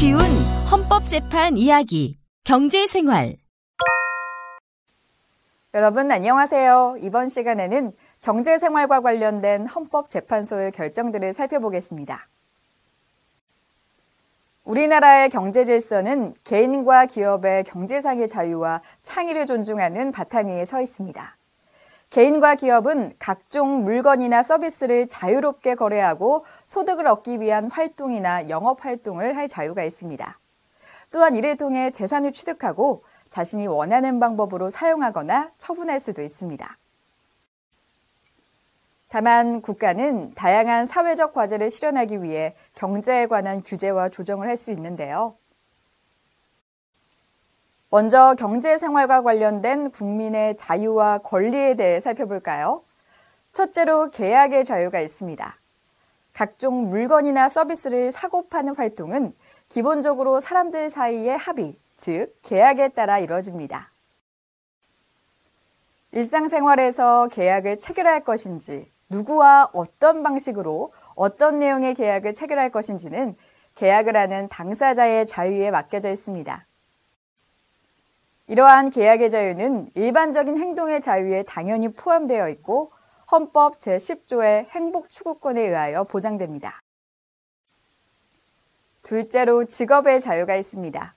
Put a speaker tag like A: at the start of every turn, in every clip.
A: 쉬운 헌법재판 이야기, 경제생활.
B: 여러분 안녕하세요. 이번 시간에는 경제생활과 관련된 헌법재판소의 결정들을 살펴보겠습니다. 우리나라의 경제 질서는 개인과 기업의 경제상의 자유와 창의를 존중하는 바탕 위에 서 있습니다. 개인과 기업은 각종 물건이나 서비스를 자유롭게 거래하고 소득을 얻기 위한 활동이나 영업활동을 할 자유가 있습니다. 또한 이를 통해 재산을 취득하고 자신이 원하는 방법으로 사용하거나 처분할 수도 있습니다. 다만 국가는 다양한 사회적 과제를 실현하기 위해 경제에 관한 규제와 조정을 할 수 있는데요. 먼저 경제생활과 관련된 국민의 자유와 권리에 대해 살펴볼까요? 첫째로 계약의 자유가 있습니다. 각종 물건이나 서비스를 사고 파는 활동은 기본적으로 사람들 사이의 합의, 즉 계약에 따라 이루어집니다. 일상생활에서 계약을 체결할 것인지, 누구와 어떤 방식으로 어떤 내용의 계약을 체결할 것인지는 계약을 하는 당사자의 자유에 맡겨져 있습니다. 이러한 계약의 자유는 일반적인 행동의 자유에 당연히 포함되어 있고 헌법 제10조의 행복추구권에 의하여 보장됩니다. 둘째로 직업의 자유가 있습니다.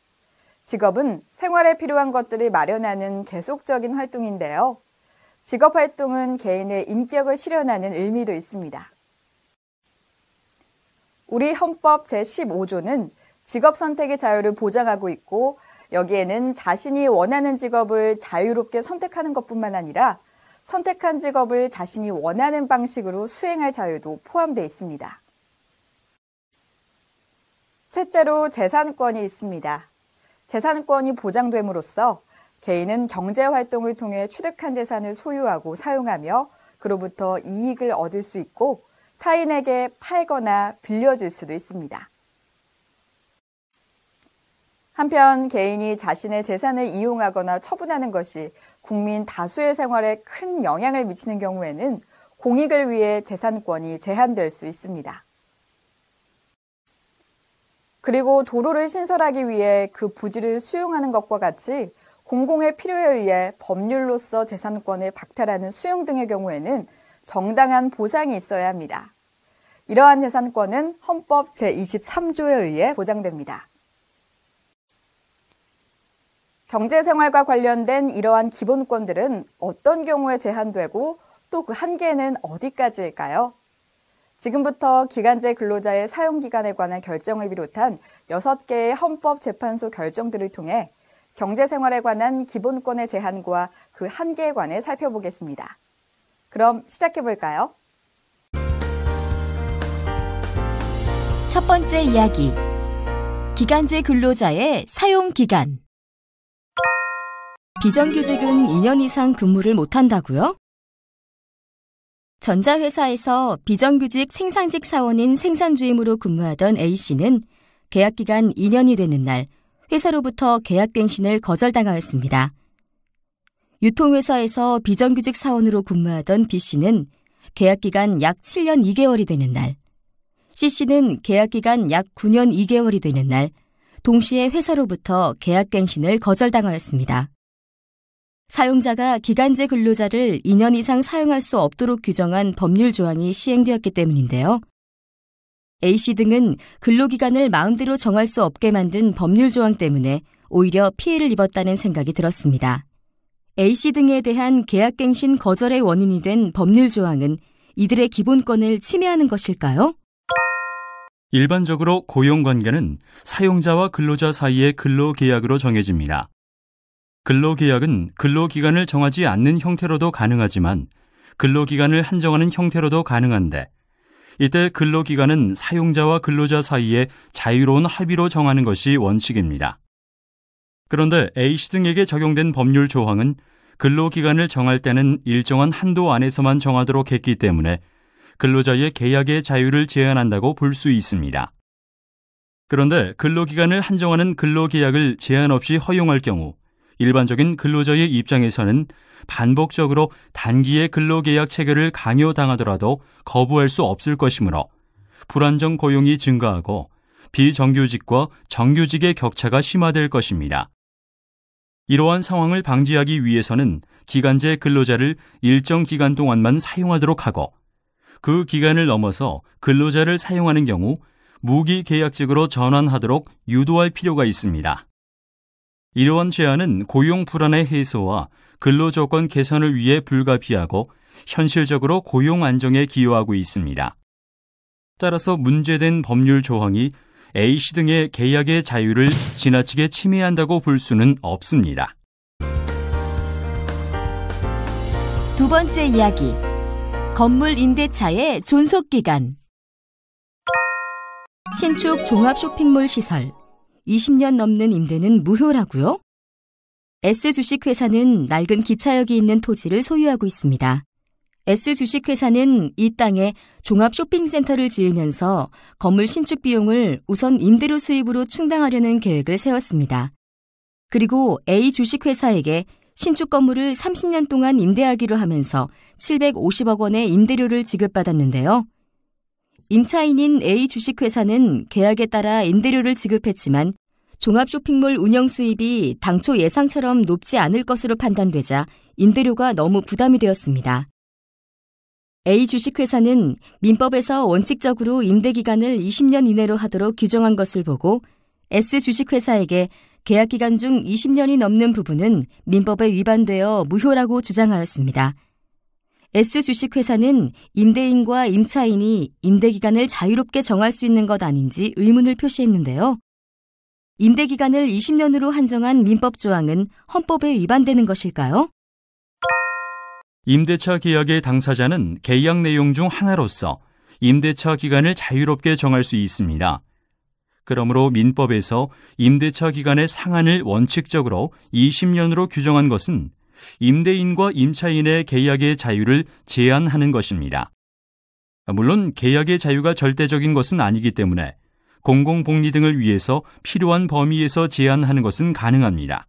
B: 직업은 생활에 필요한 것들을 마련하는 계속적인 활동인데요. 직업활동은 개인의 인격을 실현하는 의미도 있습니다. 우리 헌법 제15조는 직업 선택의 자유를 보장하고 있고 여기에는 자신이 원하는 직업을 자유롭게 선택하는 것뿐만 아니라 선택한 직업을 자신이 원하는 방식으로 수행할 자유도 포함되어 있습니다. 셋째로 재산권이 있습니다. 재산권이 보장됨으로써 개인은 경제활동을 통해 취득한 재산을 소유하고 사용하며 그로부터 이익을 얻을 수 있고 타인에게 팔거나 빌려줄 수도 있습니다. 한편 개인이 자신의 재산을 이용하거나 처분하는 것이 국민 다수의 생활에 큰 영향을 미치는 경우에는 공익을 위해 재산권이 제한될 수 있습니다. 그리고 도로를 신설하기 위해 그 부지를 수용하는 것과 같이 공공의 필요에 의해 법률로서 재산권을 박탈하는 수용 등의 경우에는 정당한 보상이 있어야 합니다. 이러한 재산권은 헌법 제23조에 의해 보장됩니다. 경제생활과 관련된 이러한 기본권들은 어떤 경우에 제한되고 또 그 한계는 어디까지일까요? 지금부터 기간제 근로자의 사용기간에 관한 결정을 비롯한 6개의 헌법재판소 결정들을 통해 경제생활에 관한 기본권의 제한과 그 한계에 관해 살펴보겠습니다. 그럼 시작해볼까요?
A: 첫 번째 이야기, 기간제 근로자의 사용기간. 비정규직은 2년 이상 근무를 못한다고요? 전자회사에서 비정규직 생산직 사원인 생산주임으로 근무하던 A씨는 계약기간 2년이 되는 날 회사로부터 계약갱신을 거절당하였습니다. 유통회사에서 비정규직 사원으로 근무하던 B씨는 계약기간 약 7년 2개월이 되는 날, C씨는 계약기간 약 9년 2개월이 되는 날 동시에 회사로부터 계약갱신을 거절당하였습니다. 사용자가 기간제 근로자를 2년 이상 사용할 수 없도록 규정한 법률 조항이 시행되었기 때문인데요. A씨 등은 근로기간을 마음대로 정할 수 없게 만든 법률 조항 때문에 오히려 피해를 입었다는 생각이 들었습니다. A씨 등에 대한 계약갱신 거절의 원인이 된 법률 조항은 이들의 기본권을 침해하는 것일까요?
C: 일반적으로 고용관계는 사용자와 근로자 사이의 근로계약으로 정해집니다. 근로계약은 근로기간을 정하지 않는 형태로도 가능하지만 근로기간을 한정하는 형태로도 가능한데 이때 근로기간은 사용자와 근로자 사이의 자유로운 합의로 정하는 것이 원칙입니다. 그런데 A씨 등에게 적용된 법률 조항은 근로기간을 정할 때는 일정한 한도 안에서만 정하도록 했기 때문에 근로자의 계약의 자유를 제한한다고 볼 수 있습니다. 그런데 근로기간을 한정하는 근로계약을 제한 없이 허용할 경우 일반적인 근로자의 입장에서는 반복적으로 단기의 근로계약 체결을 강요당하더라도 거부할 수 없을 것이므로 불안정 고용이 증가하고 비정규직과 정규직의 격차가 심화될 것입니다. 이러한 상황을 방지하기 위해서는 기간제 근로자를 일정 기간 동안만 사용하도록 하고 그 기간을 넘어서 근로자를 사용하는 경우 무기계약직으로 전환하도록 유도할 필요가 있습니다. 이러한 제한은 고용 불안의 해소와 근로조건 개선을 위해 불가피하고 현실적으로 고용 안정에 기여하고 있습니다. 따라서 문제된 법률 조항이 A씨 등의 계약의 자유를 지나치게 침해한다고 볼 수는 없습니다.
A: 두 번째 이야기. 건물 임대차의 존속기간. 신축 종합 쇼핑몰 시설 20년 넘는 임대는 무효라고요? S주식회사는 낡은 기차역이 있는 토지를 소유하고 있습니다. S주식회사는 이 땅에 종합 쇼핑센터를 지으면서 건물 신축 비용을 우선 임대료 수입으로 충당하려는 계획을 세웠습니다. 그리고 A주식회사에게 신축 건물을 30년 동안 임대하기로 하면서 750억 원의 임대료를 지급받았는데요. 임차인인 A주식회사는 계약에 따라 임대료를 지급했지만 종합 쇼핑몰 운영 수입이 당초 예상처럼 높지 않을 것으로 판단되자 임대료가 너무 부담이 되었습니다. A주식회사는 민법에서 원칙적으로 임대기간을 20년 이내로 하도록 규정한 것을 보고 S주식회사에게 계약기간 중 20년이 넘는 부분은 민법에 위반되어 무효라고 주장하였습니다. S주식회사는 임대인과 임차인이 임대기간을 자유롭게 정할 수 있는 것 아닌지 의문을 표시했는데요. 임대기간을 20년으로 한정한 민법 조항은 헌법에 위반되는 것일까요?
C: 임대차 계약의 당사자는 계약 내용 중 하나로서 임대차 기간을 자유롭게 정할 수 있습니다. 그러므로 민법에서 임대차 기간의 상한을 원칙적으로 20년으로 규정한 것은 임대인과 임차인의 계약의 자유를 제한하는 것입니다. 물론 계약의 자유가 절대적인 것은 아니기 때문에 공공복리 등을 위해서 필요한 범위에서 제한하는 것은 가능합니다.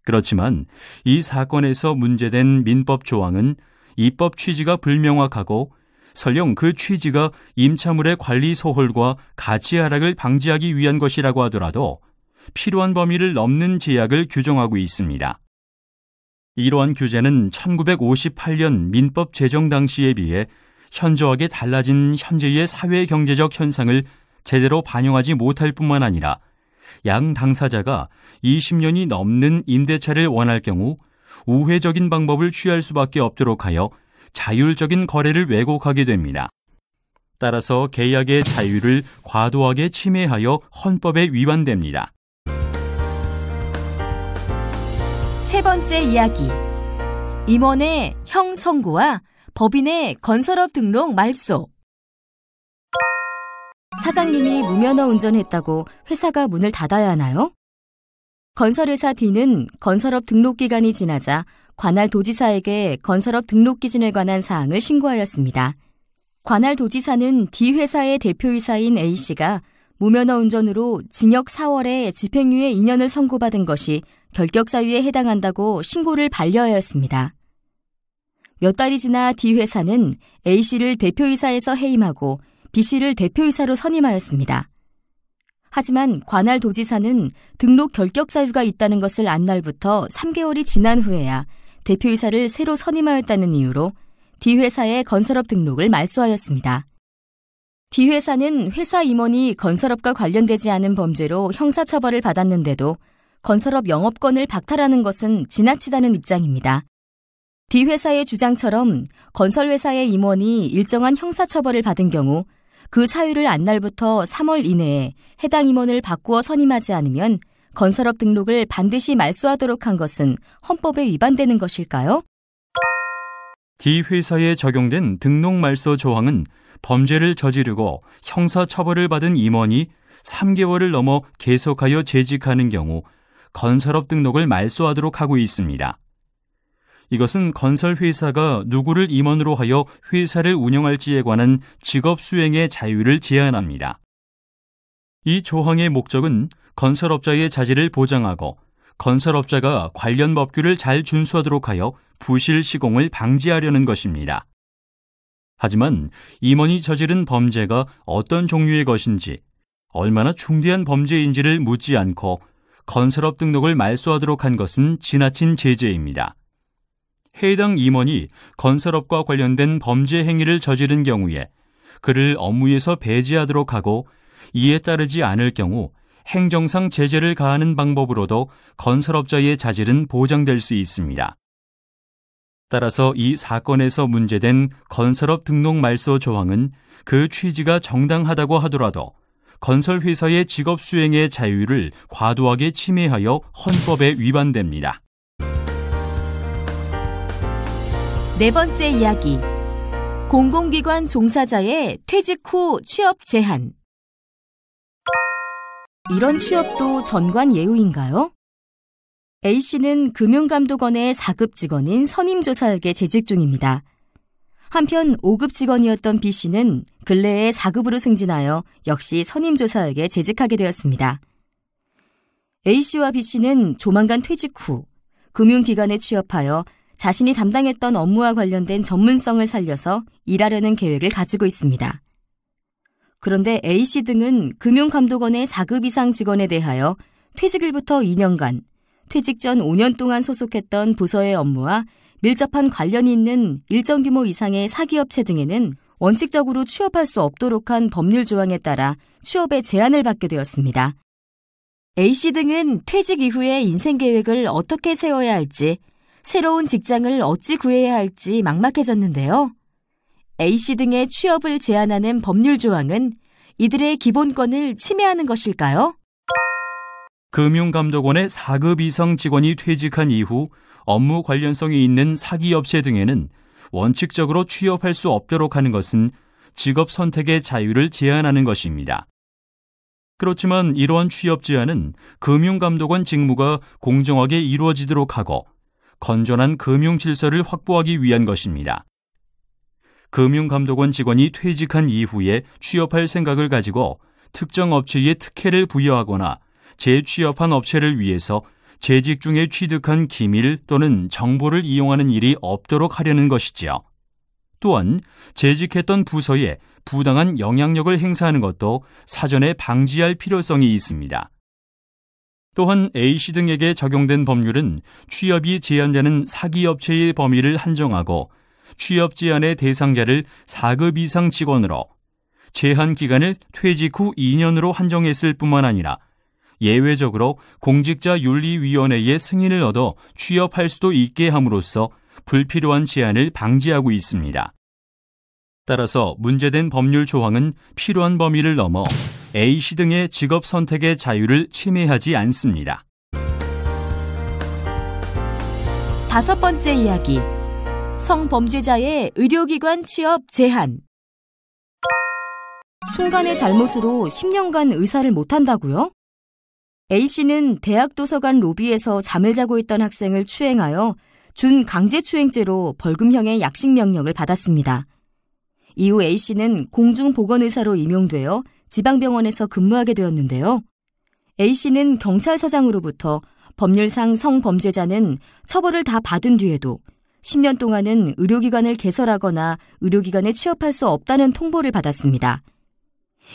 C: 그렇지만 이 사건에서 문제된 민법 조항은 입법 취지가 불명확하고 설령 그 취지가 임차물의 관리 소홀과 가치 하락을 방지하기 위한 것이라고 하더라도 필요한 범위를 넘는 제약을 규정하고 있습니다. 이러한 규제는 1958년 민법 제정 당시에 비해 현저하게 달라진 현재의 사회 경제적 현상을 제대로 반영하지 못할 뿐만 아니라 양 당사자가 20년이 넘는 임대차를 원할 경우 우회적인 방법을 취할 수밖에 없도록 하여 자율적인 거래를 왜곡하게 됩니다. 따라서 계약의 자유를 과도하게 침해하여 헌법에 위반됩니다.
A: 세 번째 이야기. 임원의 형 선고와 법인의 건설업 등록 말소. 사장님이 무면허 운전했다고 회사가 문을 닫아야 하나요? 건설회사 D는 건설업 등록 기간이 지나자 관할 도지사에게 건설업 등록 기준에 관한 사항을 신고하였습니다. 관할 도지사는 D 회사의 대표이사인 A씨가 무면허 운전으로 징역 4월에 집행유예 2년을 선고받은 것이 결격사유에 해당한다고 신고를 반려하였습니다. 몇 달이 지나 D 회사는 A씨를 대표이사에서 해임하고 B씨를 대표이사로 선임하였습니다. 하지만 관할 도지사는 등록 결격 사유가 있다는 것을 안 날부터 3개월이 지난 후에야 대표이사를 새로 선임하였다는 이유로 D회사의 건설업 등록을 말소하였습니다. D회사는 회사 임원이 건설업과 관련되지 않은 범죄로 형사처벌을 받았는데도 건설업 영업권을 박탈하는 것은 지나치다는 입장입니다. D회사의 주장처럼 건설회사의 임원이 일정한 형사처벌을 받은 경우 그 사유를 안 날부터 3월 이내에 해당 임원을 바꾸어 선임하지 않으면 건설업 등록을 반드시 말소하도록 한 것은 헌법에 위반되는 것일까요?
C: D회사에 적용된 등록 말소 조항은 범죄를 저지르고 형사처벌을 받은 임원이 3개월을 넘어 계속하여 재직하는 경우 건설업 등록을 말소하도록 하고 있습니다. 이것은 건설회사가 누구를 임원으로 하여 회사를 운영할지에 관한 직업 수행의 자유를 제한합니다. 이 조항의 목적은 건설업자의 자질을 보장하고 건설업자가 관련 법규를 잘 준수하도록 하여 부실 시공을 방지하려는 것입니다. 하지만 임원이 저지른 범죄가 어떤 종류의 것인지 얼마나 중대한 범죄인지를 묻지 않고 건설업 등록을 말소하도록 한 것은 지나친 제재입니다. 해당 임원이 건설업과 관련된 범죄 행위를 저지른 경우에 그를 업무에서 배제하도록 하고 이에 따르지 않을 경우 행정상 제재를 가하는 방법으로도 건설업자의 자질은 보장될 수 있습니다. 따라서 이 사건에서 문제된 건설업 등록 말소 조항은 그 취지가 정당하다고 하더라도 건설회사의 직업 수행의 자유를 과도하게 침해하여 헌법에 위반됩니다.
A: 네 번째 이야기. 공공기관 종사자의 퇴직 후 취업 제한. 이런 취업도 전관 예우인가요? A씨는 금융감독원의 4급 직원인 선임조사에게 재직 중입니다. 한편 5급 직원이었던 B씨는 근래에 4급으로 승진하여 역시 선임조사에게 재직하게 되었습니다. A씨와 B씨는 조만간 퇴직 후 금융기관에 취업하여 자신이 담당했던 업무와 관련된 전문성을 살려서 일하려는 계획을 가지고 있습니다. 그런데 A씨 등은 금융감독원의 4급 이상 직원에 대하여 퇴직일부터 2년간, 퇴직 전 5년 동안 소속했던 부서의 업무와 밀접한 관련이 있는 일정 규모 이상의 사기업체 등에는 원칙적으로 취업할 수 없도록 한 법률 조항에 따라 취업에 제한을 받게 되었습니다. A씨 등은 퇴직 이후의 인생 계획을 어떻게 세워야 할지, 새로운 직장을 어찌 구해야 할지 막막해졌는데요. A씨 등의 취업을 제한하는 법률 조항은 이들의 기본권을 침해하는 것일까요?
C: 금융감독원의 4급 이상 직원이 퇴직한 이후 업무 관련성이 있는 사기업체 등에는 원칙적으로 취업할 수 없도록 하는 것은 직업 선택의 자유를 제한하는 것입니다. 그렇지만 이러한 취업 제한은 금융감독원 직무가 공정하게 이루어지도록 하고 건전한 금융 질서를 확보하기 위한 것입니다. 금융감독원 직원이 퇴직한 이후에 취업할 생각을 가지고 특정 업체에 특혜를 부여하거나 재취업한 업체를 위해서 재직 중에 취득한 기밀 또는 정보를 이용하는 일이 없도록 하려는 것이지요. 또한 재직했던 부서에 부당한 영향력을 행사하는 것도 사전에 방지할 필요성이 있습니다. 또한 A씨 등에게 적용된 법률은 취업이 제한되는 사기업체의 범위를 한정하고 취업 제한의 대상자를 4급 이상 직원으로 제한 기간을 퇴직 후 2년으로 한정했을 뿐만 아니라 예외적으로 공직자윤리위원회의 승인을 얻어 취업할 수도 있게 함으로써 불필요한 제한을 방지하고 있습니다. 따라서 문제된 법률 조항은 필요한 범위를 넘어 A씨 등의 직업 선택의 자유를 침해하지 않습니다.
A: 다섯 번째 이야기. 성범죄자의 의료기관 취업 제한. 순간의 잘못으로 10년간 의사를 못한다고요? A씨는 대학 도서관 로비에서 잠을 자고 있던 학생을 추행하여 준 강제추행죄로 벌금형의 약식명령을 받았습니다. 이후 A씨는 공중보건의사로 임용되어 지방병원에서 근무하게 되었는데요. A씨는 경찰서장으로부터 법률상 성범죄자는 처벌을 다 받은 뒤에도 10년 동안은 의료기관을 개설하거나 의료기관에 취업할 수 없다는 통보를 받았습니다.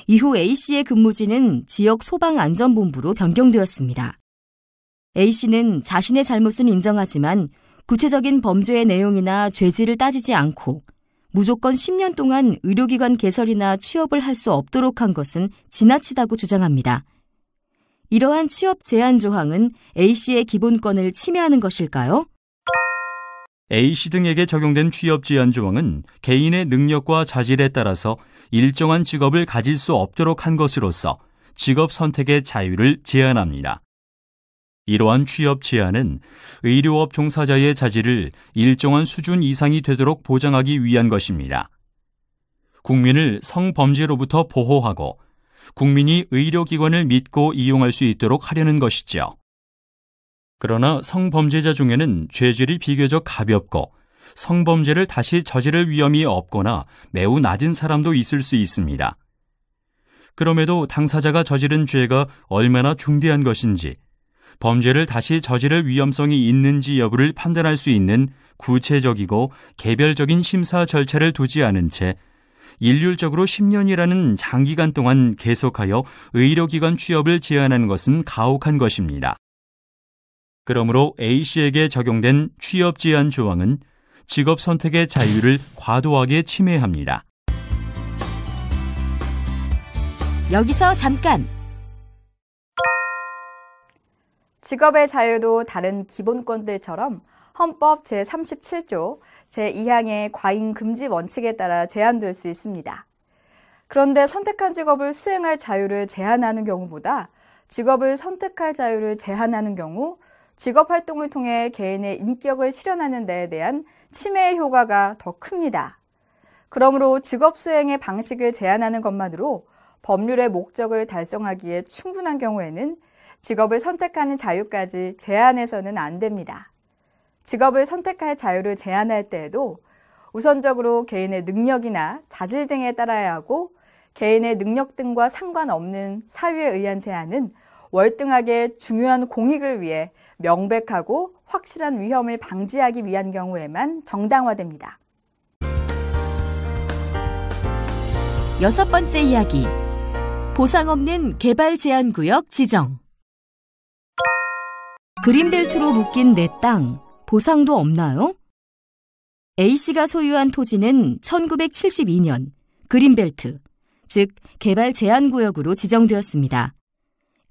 A: 이후 A씨의 근무지는 지역 소방안전본부로 변경되었습니다. A씨는 자신의 잘못은 인정하지만 구체적인 범죄의 내용이나 죄질을 따지지 않고 무조건 10년 동안 의료기관 개설이나 취업을 할 수 없도록 한 것은 지나치다고 주장합니다. 이러한 취업 제한 조항은 A씨의 기본권을 침해하는 것일까요?
C: A씨 등에게 적용된 취업 제한 조항은 개인의 능력과 자질에 따라서 일정한 직업을 가질 수 없도록 한 것으로서 직업 선택의 자유를 제한합니다. 이러한 취업 제한은 의료업 종사자의 자질을 일정한 수준 이상이 되도록 보장하기 위한 것입니다. 국민을 성범죄로부터 보호하고 국민이 의료기관을 믿고 이용할 수 있도록 하려는 것이죠. 그러나 성범죄자 중에는 죄질이 비교적 가볍고 성범죄를 다시 저지를 위험이 없거나 매우 낮은 사람도 있을 수 있습니다. 그럼에도 당사자가 저지른 죄가 얼마나 중대한 것인지, 범죄를 다시 저지를 위험성이 있는지 여부를 판단할 수 있는 구체적이고 개별적인 심사 절차를 두지 않은 채 일률적으로 10년이라는 장기간 동안 계속하여 의료기관 취업을 제한하는 것은 가혹한 것입니다. 그러므로 A씨에게 적용된 취업 제한 조항은 직업 선택의 자유를 과도하게 침해합니다.
A: 여기서 잠깐!
B: 직업의 자유도 다른 기본권들처럼 헌법 제37조 제2항의 과잉 금지 원칙에 따라 제한될 수 있습니다. 그런데 선택한 직업을 수행할 자유를 제한하는 경우보다 직업을 선택할 자유를 제한하는 경우 직업 활동을 통해 개인의 인격을 실현하는 데에 대한 침해의 효과가 더 큽니다. 그러므로 직업 수행의 방식을 제한하는 것만으로 법률의 목적을 달성하기에 충분한 경우에는 직업을 선택하는 자유까지 제한해서는 안 됩니다. 직업을 선택할 자유를 제한할 때에도 우선적으로 개인의 능력이나 자질 등에 따라야 하고 개인의 능력 등과 상관없는 사유에 의한 제한은 월등하게 중요한 공익을 위해 명백하고 확실한 위험을 방지하기 위한 경우에만 정당화됩니다.
A: 6번째 이야기. 보상 없는 개발 제한 구역 지정. 그린벨트로 묶인 내 땅, 보상도 없나요? A씨가 소유한 토지는 1972년 그린벨트, 즉 개발 제한 구역으로 지정되었습니다.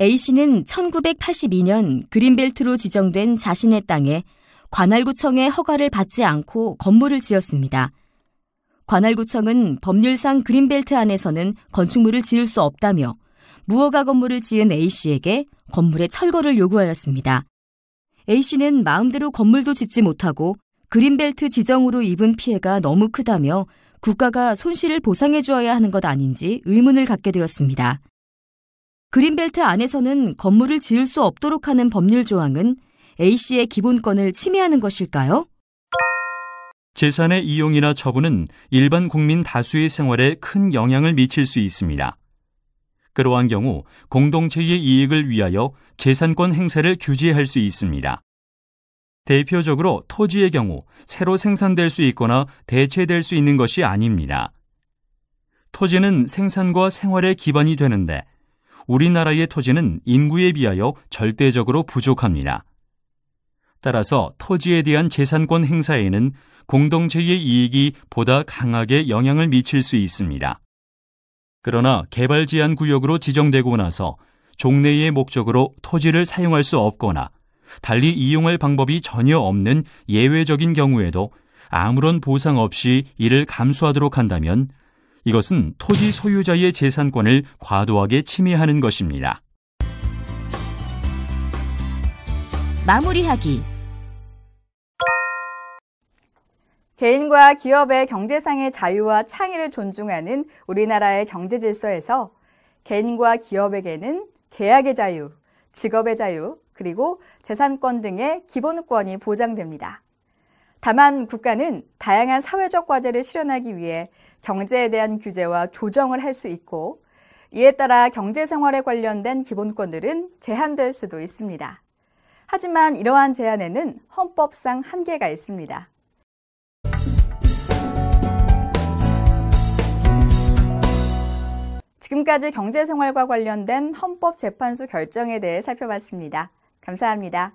A: A씨는 1982년 그린벨트로 지정된 자신의 땅에 관할구청의 허가를 받지 않고 건물을 지었습니다. 관할구청은 법률상 그린벨트 안에서는 건축물을 지을 수 없다며 무허가 건물을 지은 A씨에게 건물의 철거를 요구하였습니다. A씨는 마음대로 건물도 짓지 못하고 그린벨트 지정으로 입은 피해가 너무 크다며 국가가 손실을 보상해 주어야 하는 것 아닌지 의문을 갖게 되었습니다. 그린벨트 안에서는 건물을 지을 수 없도록 하는 법률 조항은 A씨의 기본권을 침해하는 것일까요?
C: 재산의 이용이나 처분은 일반 국민 다수의 생활에 큰 영향을 미칠 수 있습니다. 그러한 경우 공동체의 이익을 위하여 재산권 행사를 규제할 수 있습니다. 대표적으로 토지의 경우 새로 생산될 수 있거나 대체될 수 있는 것이 아닙니다. 토지는 생산과 생활의 기반이 되는데 우리나라의 토지는 인구에 비하여 절대적으로 부족합니다. 따라서 토지에 대한 재산권 행사에는 공동체의 이익이 보다 강하게 영향을 미칠 수 있습니다. 그러나 개발 제한 구역으로 지정되고 나서 종래의 목적으로 토지를 사용할 수 없거나 달리 이용할 방법이 전혀 없는 예외적인 경우에도 아무런 보상 없이 이를 감수하도록 한다면 이것은 토지 소유자의 재산권을 과도하게 침해하는 것입니다.
A: 마무리하기.
B: 개인과 기업의 경제상의 자유와 창의를 존중하는 우리나라의 경제 질서에서 개인과 기업에게는 계약의 자유, 직업의 자유, 그리고 재산권 등의 기본권이 보장됩니다. 다만 국가는 다양한 사회적 과제를 실현하기 위해 경제에 대한 규제와 조정을 할 수 있고 이에 따라 경제생활에 관련된 기본권들은 제한될 수도 있습니다. 하지만 이러한 제한에는 헌법상 한계가 있습니다. 지금까지 경제생활과 관련된 헌법재판소 결정에 대해 살펴봤습니다. 감사합니다.